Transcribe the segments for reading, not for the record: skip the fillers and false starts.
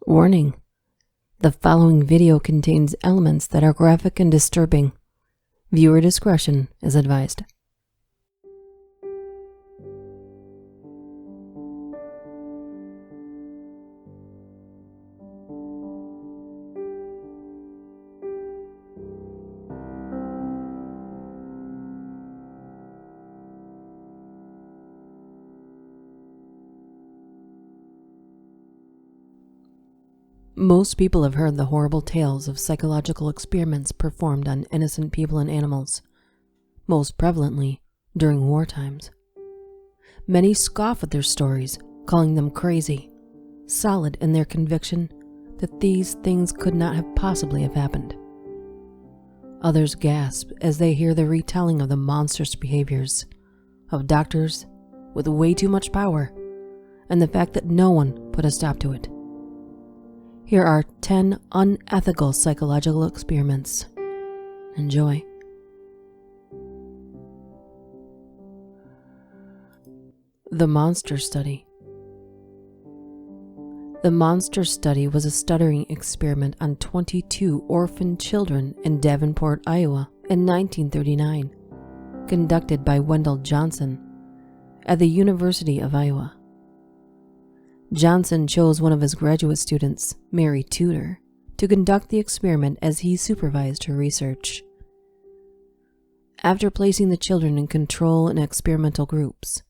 Warning: the following video contains elements that are graphic and disturbing. Viewer discretion is advised. Most people have heard the horrible tales of psychological experiments performed on innocent people and animals, most prevalently during war times. Many scoff at their stories, calling them crazy, solid in their conviction that these things could not have possibly have happened. Others gasp as they hear the retelling of the monstrous behaviors of doctors with way too much power and the fact that no one put a stop to it. Here are 10 unethical psychological experiments. Enjoy. The Monster Study. The Monster Study was a stuttering experiment on 22 orphan children in Davenport, Iowa in 1939, conducted by Wendell Johnson at the University of Iowa. Johnson chose one of his graduate students, Mary Tudor, to conduct the experiment as he supervised her research. After placing the children in control and experimental groups,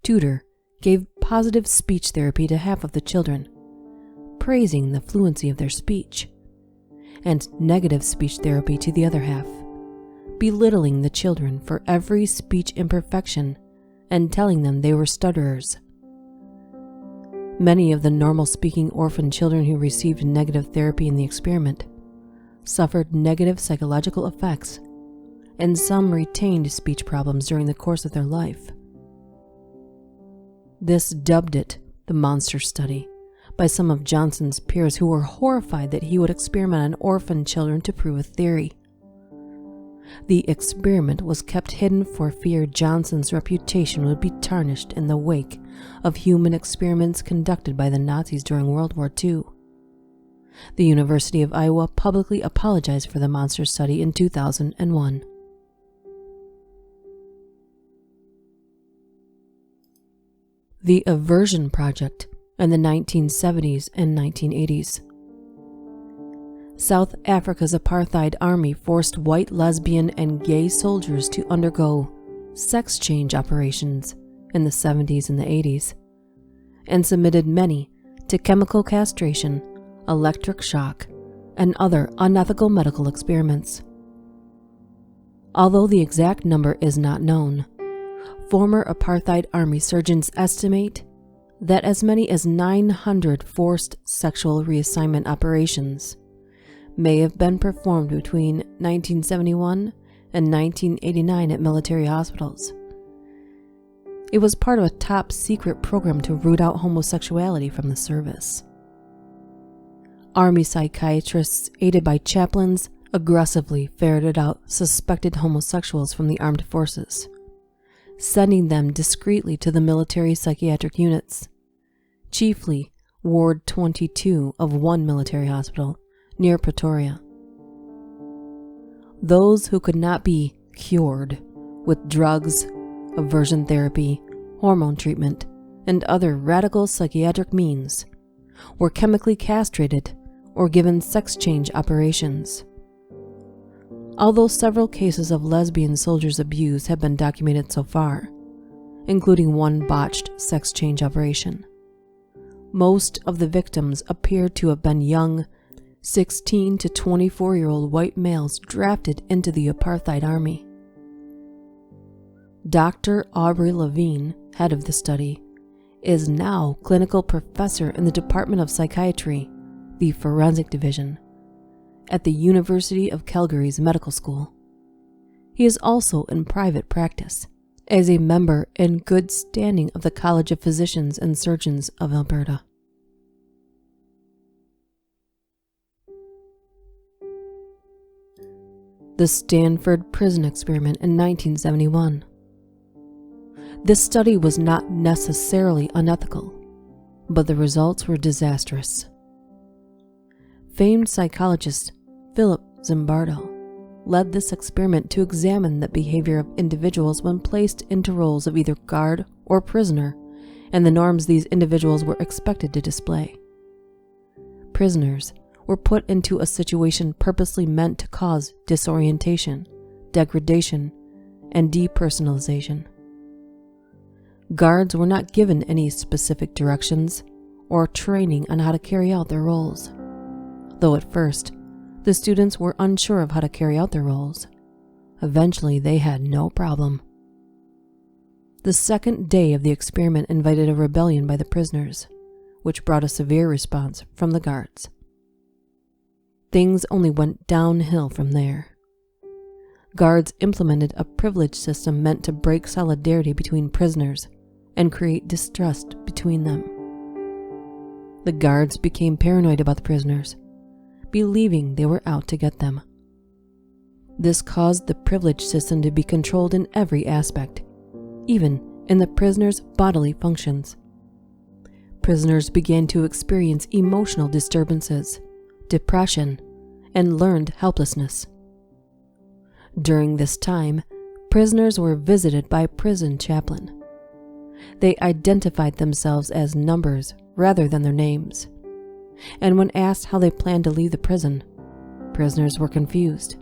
Tudor gave positive speech therapy to half of the children, praising the fluency of their speech, and negative speech therapy to the other half, belittling the children for every speech imperfection and telling them they were stutterers. Many of the normal-speaking orphan children who received negative therapy in the experiment suffered negative psychological effects, and some retained speech problems during the course of their life. This dubbed it the Monster Study by some of Johnson's peers who were horrified that he would experiment on orphan children to prove a theory. The experiment was kept hidden for fear Johnson's reputation would be tarnished in the wake of human experiments conducted by the Nazis during World War II. The University of Iowa publicly apologized for the Monster Study in 2001. The Aversion Project in the 1970s and 1980s. South Africa's apartheid army forced white lesbian and gay soldiers to undergo sex change operations in the 70s and the 80s, and submitted many to chemical castration, electric shock, and other unethical medical experiments. Although the exact number is not known, former apartheid army surgeons estimate that as many as 900 forced sexual reassignment operations may have been performed between 1971 and 1989 at military hospitals. It was part of a top-secret program to root out homosexuality from the service. Army psychiatrists, aided by chaplains, aggressively ferreted out suspected homosexuals from the armed forces, sending them discreetly to the military psychiatric units, chiefly Ward 22 of one military hospital near Pretoria. Those who could not be cured with drugs, aversion therapy, hormone treatment, and other radical psychiatric means were chemically castrated or given sex change operations. Although several cases of lesbian soldiers' abuse have been documented so far, including one botched sex change operation, most of the victims appear to have been young 16 to 24-year-old white males drafted into the apartheid army. Dr. Aubrey Levine, head of the study, is now clinical professor in the Department of Psychiatry, the Forensic Division, at the University of Calgary's Medical School. He is also in private practice as a member in good standing of the College of Physicians and Surgeons of Alberta. The Stanford prison experiment in 1971. This study was not necessarily unethical, but the results were disastrous. Famed psychologist Philip Zimbardo led this experiment to examine the behavior of individuals when placed into roles of either guard or prisoner and the norms these individuals were expected to display. Prisoners were put into a situation purposely meant to cause disorientation, degradation, and depersonalization. Guards were not given any specific directions or training on how to carry out their roles, though at first, the students were unsure of how to carry out their roles. Eventually, they had no problem. The second day of the experiment invited a rebellion by the prisoners, which brought a severe response from the guards. Things only went downhill from there. Guards implemented a privilege system meant to break solidarity between prisoners and create distrust between them. The guards became paranoid about the prisoners, believing they were out to get them. This caused the privilege system to be controlled in every aspect, even in the prisoners' bodily functions. Prisoners began to experience emotional disturbances, depression, and learned helplessness. During this time, prisoners were visited by a prison chaplain. They identified themselves as numbers rather than their names, and when asked how they planned to leave the prison, prisoners were confused.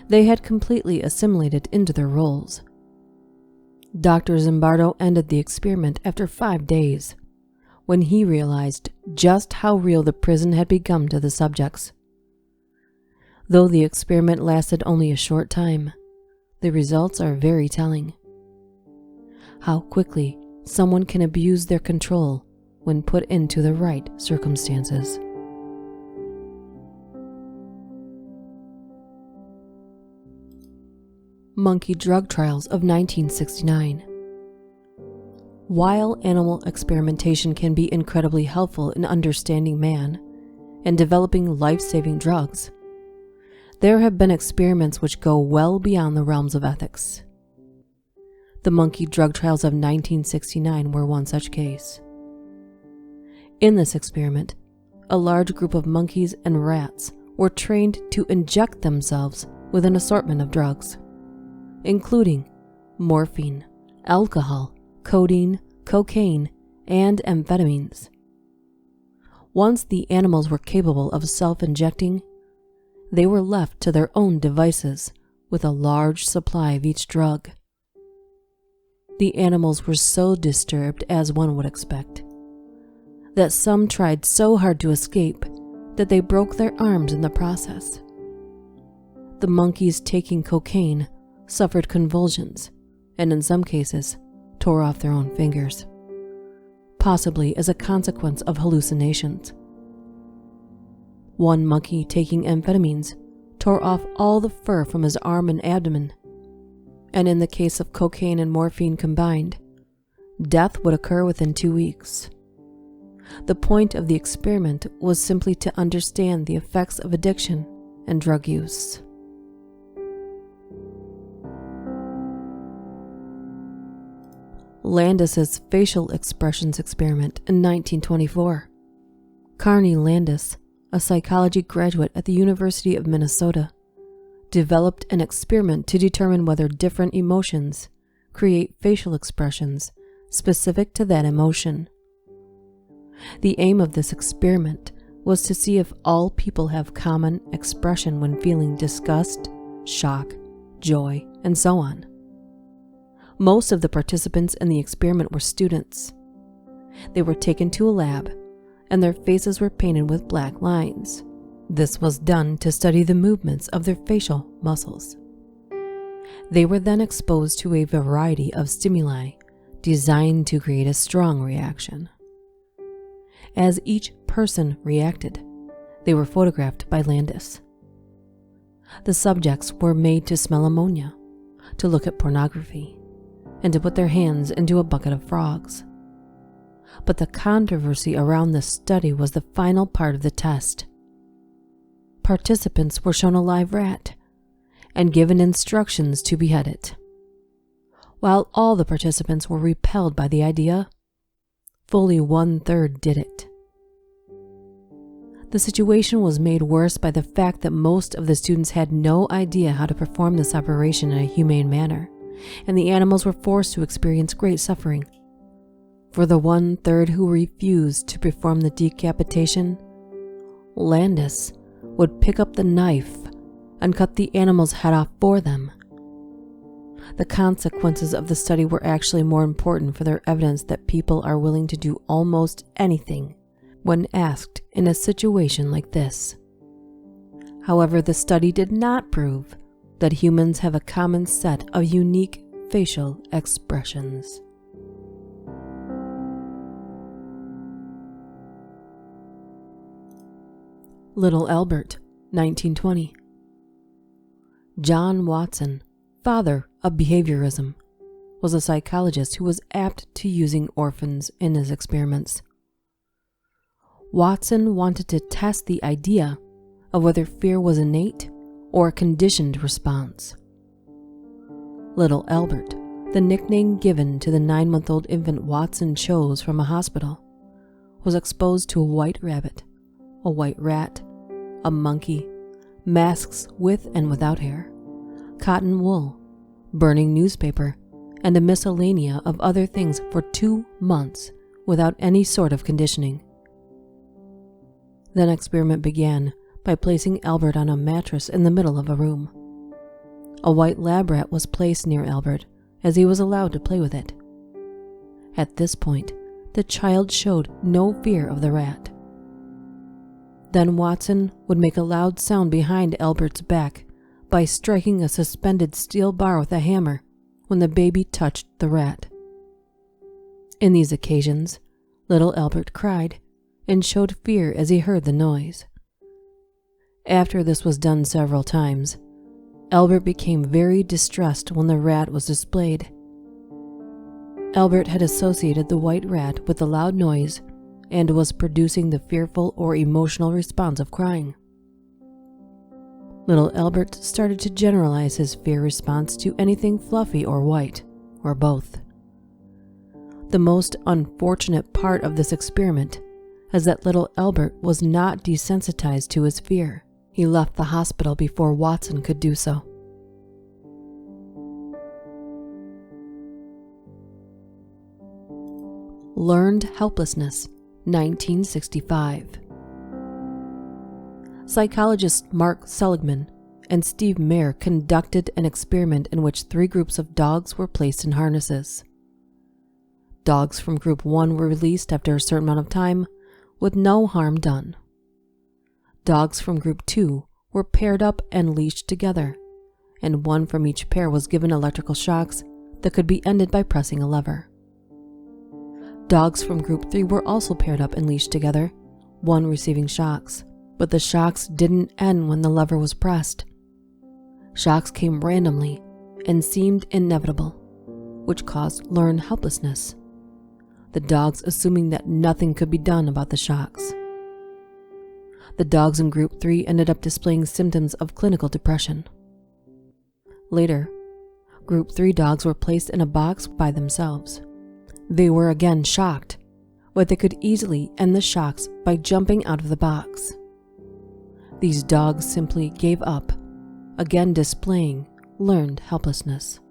They had completely assimilated into their roles. Dr. Zimbardo ended the experiment after 5 days, when he realized just how real the prison had become to the subjects. Though the experiment lasted only a short time, the results are very telling. How quickly someone can abuse their control when put into the right circumstances. Monkey drug trials of 1969. While animal experimentation can be incredibly helpful in understanding man and developing life-saving drugs, there have been experiments which go well beyond the realms of ethics. The monkey drug trials of 1969 were one such case. In this experiment, a large group of monkeys and rats were trained to inject themselves with an assortment of drugs, including morphine, alcohol, codeine, cocaine, and amphetamines. Once the animals were capable of self-injecting, they were left to their own devices with a large supply of each drug. The animals were so disturbed, as one would expect, that some tried so hard to escape that they broke their arms in the process. The monkeys taking cocaine suffered convulsions and in some cases tore off their own fingers, possibly as a consequence of hallucinations. One monkey taking amphetamines tore off all the fur from his arm and abdomen, and in the case of cocaine and morphine combined, death would occur within 2 weeks. The point of the experiment was simply to understand the effects of addiction and drug use. Landis's facial expressions experiment in 1924. Carney Landis, a psychology graduate at the University of Minnesota, developed an experiment to determine whether different emotions create facial expressions specific to that emotion. The aim of this experiment was to see if all people have common expression when feeling disgust, shock, joy, and so on. Most of the participants in the experiment were students. They were taken to a lab, and their faces were painted with black lines. This was done to study the movements of their facial muscles. They were then exposed to a variety of stimuli designed to create a strong reaction. As each person reacted, they were photographed by Landis. The subjects were made to smell ammonia, to look at pornography, and to put their hands into a bucket of frogs. But the controversy around this study was the final part of the test. Participants were shown a live rat and given instructions to behead it. While all the participants were repelled by the idea, fully 1/3 did it. The situation was made worse by the fact that most of the students had no idea how to perform this operation in a humane manner, and the animals were forced to experience great suffering. For the 1/3 who refused to perform the decapitation, Landis would pick up the knife and cut the animal's head off for them. The consequences of the study were actually more important for their evidence that people are willing to do almost anything when asked in a situation like this. However, the study did not prove that humans have a common set of unique facial expressions. Little Albert, 1920. John Watson, father of behaviorism, was a psychologist who was apt to using orphans in his experiments. Watson wanted to test the idea of whether fear was innate or a conditioned response. Little Albert, the nickname given to the 9-month-old infant Watson chose from a hospital, was exposed to a white rabbit, a white rat, a monkey, masks with and without hair, cotton wool, burning newspaper, and a miscellania of other things for 2 months without any sort of conditioning. Then experiment began by placing Albert on a mattress in the middle of a room. A white lab rat was placed near Albert as he was allowed to play with it. At this point, the child showed no fear of the rat. Then Watson would make a loud sound behind Albert's back by striking a suspended steel bar with a hammer when the baby touched the rat. In these occasions, little Albert cried and showed fear as he heard the noise. After this was done several times, Albert became very distressed when the rat was displayed. Albert had associated the white rat with the loud noise and was producing the fearful or emotional response of crying. Little Albert started to generalize his fear response to anything fluffy or white, or both. The most unfortunate part of this experiment is that little Albert was not desensitized to his fear. He left the hospital before Watson could do so. Learned helplessness, 1965. Psychologists Mark Seligman and Steve Mayer conducted an experiment in which 3 groups of dogs were placed in harnesses. Dogs from Group 1 were released after a certain amount of time, with no harm done. Dogs from Group 2 were paired up and leashed together, and one from each pair was given electrical shocks that could be ended by pressing a lever. Dogs from Group 3 were also paired up and leashed together, one receiving shocks, but the shocks didn't end when the lever was pressed. Shocks came randomly and seemed inevitable, which caused learned helplessness, the dogs assuming that nothing could be done about the shocks. The dogs in Group 3 ended up displaying symptoms of clinical depression. Later, Group 3 dogs were placed in a box by themselves. They were again shocked, but they could easily end the shocks by jumping out of the box. These dogs simply gave up, again displaying learned helplessness.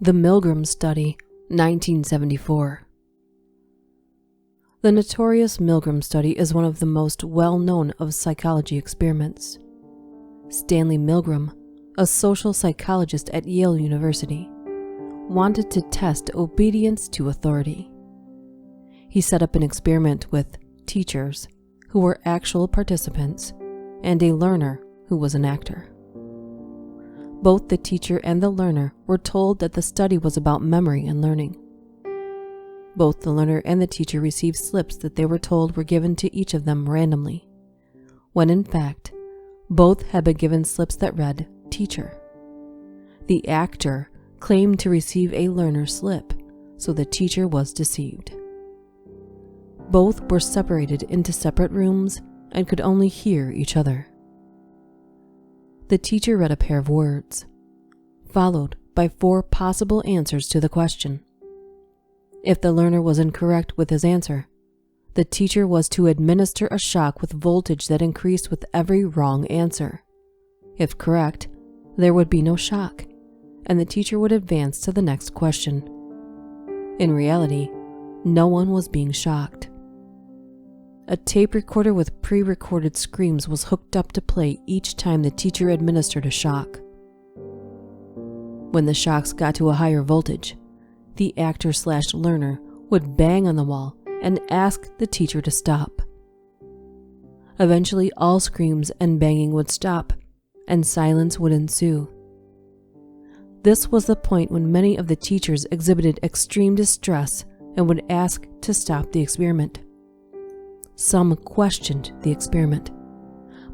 The Milgram Study, 1974. The notorious Milgram Study is one of the most well-known of psychology experiments. Stanley Milgram, a social psychologist at Yale University, wanted to test obedience to authority. He set up an experiment with teachers, who were actual participants, and a learner who was an actor. Both the teacher and the learner were told that the study was about memory and learning. Both the learner and the teacher received slips that they were told were given to each of them randomly, when in fact, both had been given slips that read, "Teacher." The actor claimed to receive a learner slip, so the teacher was deceived. Both were separated into separate rooms and could only hear each other. The teacher read a pair of words, followed by 4 possible answers to the question. If the learner was incorrect with his answer, the teacher was to administer a shock with voltage that increased with every wrong answer. If correct, there would be no shock, and the teacher would advance to the next question. In reality, no one was being shocked. A tape recorder with pre-recorded screams was hooked up to play each time the teacher administered a shock. When the shocks got to a higher voltage, the actor/learner would bang on the wall and ask the teacher to stop. Eventually, all screams and banging would stop, and silence would ensue. This was the point when many of the teachers exhibited extreme distress and would ask to stop the experiment. Some questioned the experiment,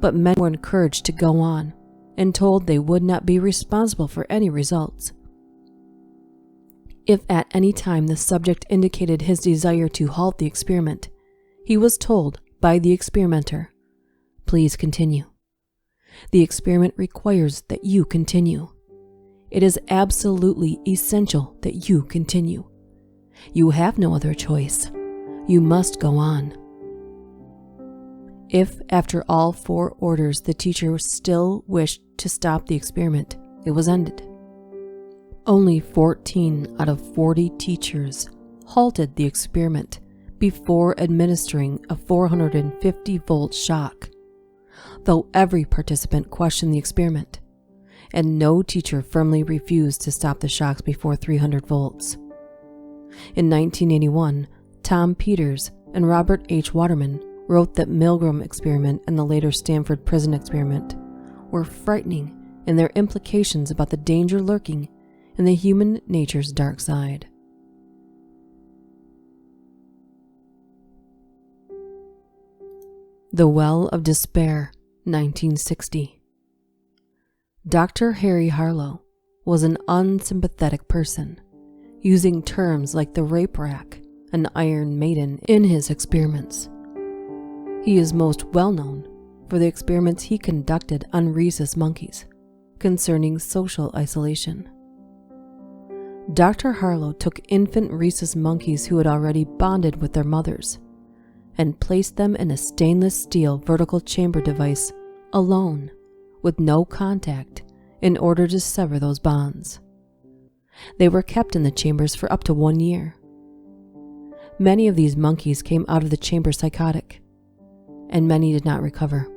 but many were encouraged to go on and told they would not be responsible for any results. If at any time the subject indicated his desire to halt the experiment, he was told by the experimenter, "Please continue. The experiment requires that you continue. It is absolutely essential that you continue. You have no other choice. You must go on." If, after all 4 orders, the teacher still wished to stop the experiment, it was ended. Only 14 out of 40 teachers halted the experiment before administering a 450-volt shock, though every participant questioned the experiment, and no teacher firmly refused to stop the shocks before 300 volts. In 1981, Tom Peters and Robert H. Waterman wrote that Milgram experiment and the later Stanford prison experiment were frightening in their implications about the danger lurking in the human nature's dark side. The Well of Despair, 1960. Dr. Harry Harlow was an unsympathetic person, using terms like the rape rack and Iron Maiden in his experiments. He is most well known for the experiments he conducted on rhesus monkeys concerning social isolation. Dr. Harlow took infant rhesus monkeys who had already bonded with their mothers and placed them in a stainless steel vertical chamber device alone, with no contact, in order to sever those bonds. They were kept in the chambers for up to 1 year. Many of these monkeys came out of the chamber psychotic, and many did not recover.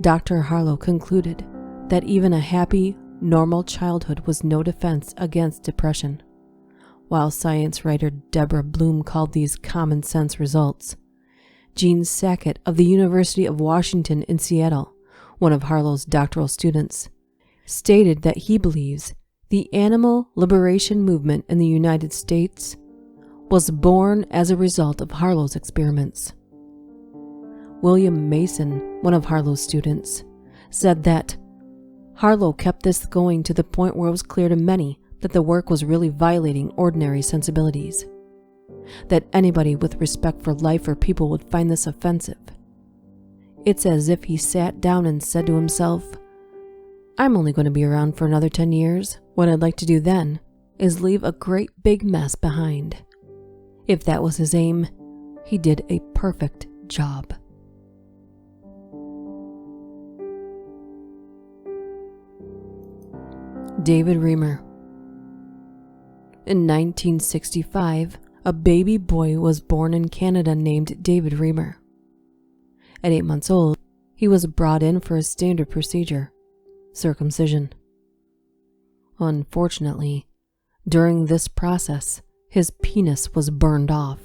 Dr. Harlow concluded that even a happy, normal childhood was no defense against depression, while science writer Deborah Bloom called these common sense results. Gene Sackett of the University of Washington in Seattle, one of Harlow's doctoral students, stated that he believes the animal liberation movement in the United States was born as a result of Harlow's experiments. William Mason, one of Harlow's students, said that Harlow kept this going to the point where it was clear to many that the work was really violating ordinary sensibilities, that anybody with respect for life or people would find this offensive. It's as if he sat down and said to himself, "I'm only going to be around for another 10 years. What I'd like to do then is leave a great big mess behind." If that was his aim, he did a perfect job. David Reamer. In 1965, a baby boy was born in Canada named David Reamer. At 8 months old, he was brought in for a standard procedure, circumcision. Unfortunately, during this process, his penis was burned off.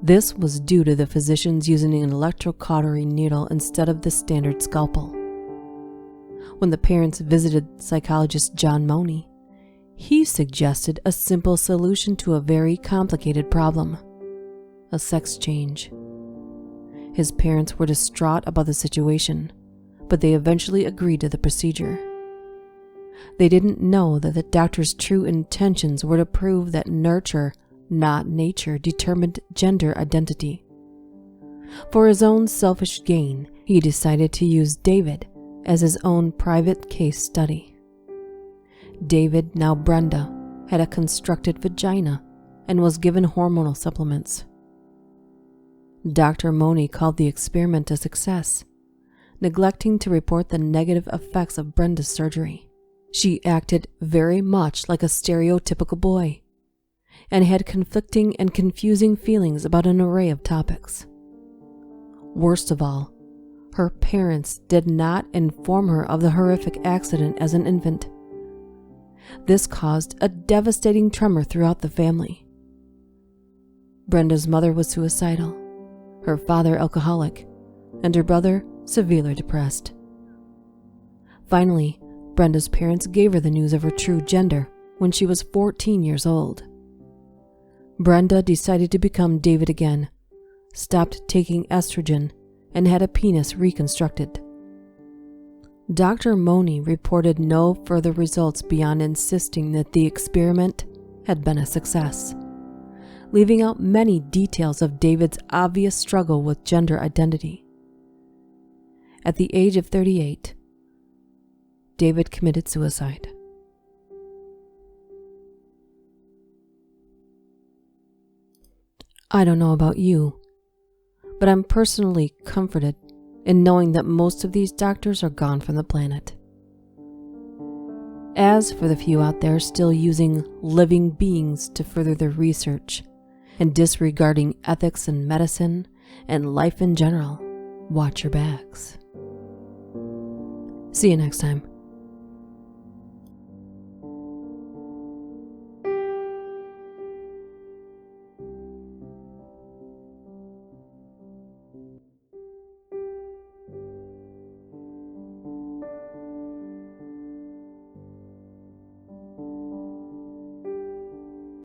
This was due to the physicians using an electrocautery needle instead of the standard scalpel. When the parents visited psychologist John Money, he suggested a simple solution to a very complicated problem: a sex change. His parents were distraught about the situation, but they eventually agreed to the procedure. They didn't know that the doctor's true intentions were to prove that nurture, not nature, determined gender identity. For his own selfish gain, he decided to use David as his own private case study. David, now Brenda, had a constructed vagina and was given hormonal supplements. Dr. Money called the experiment a success, neglecting to report the negative effects of Brenda's surgery. She acted very much like a stereotypical boy and had conflicting and confusing feelings about an array of topics. Worst of all, her parents did not inform her of the horrific accident as an infant. This caused a devastating tremor throughout the family. Brenda's mother was suicidal, her father alcoholic, and her brother severely depressed. Finally, Brenda's parents gave her the news of her true gender when she was 14 years old. Brenda decided to become David again, stopped taking estrogen, and had a penis reconstructed. Dr. Money reported no further results beyond insisting that the experiment had been a success, leaving out many details of David's obvious struggle with gender identity. At the age of 38, David committed suicide. I don't know about you, but I'm personally comforted in knowing that most of these doctors are gone from the planet. As for the few out there still using living beings to further their research and disregarding ethics in medicine and life in general, watch your backs. See you next time.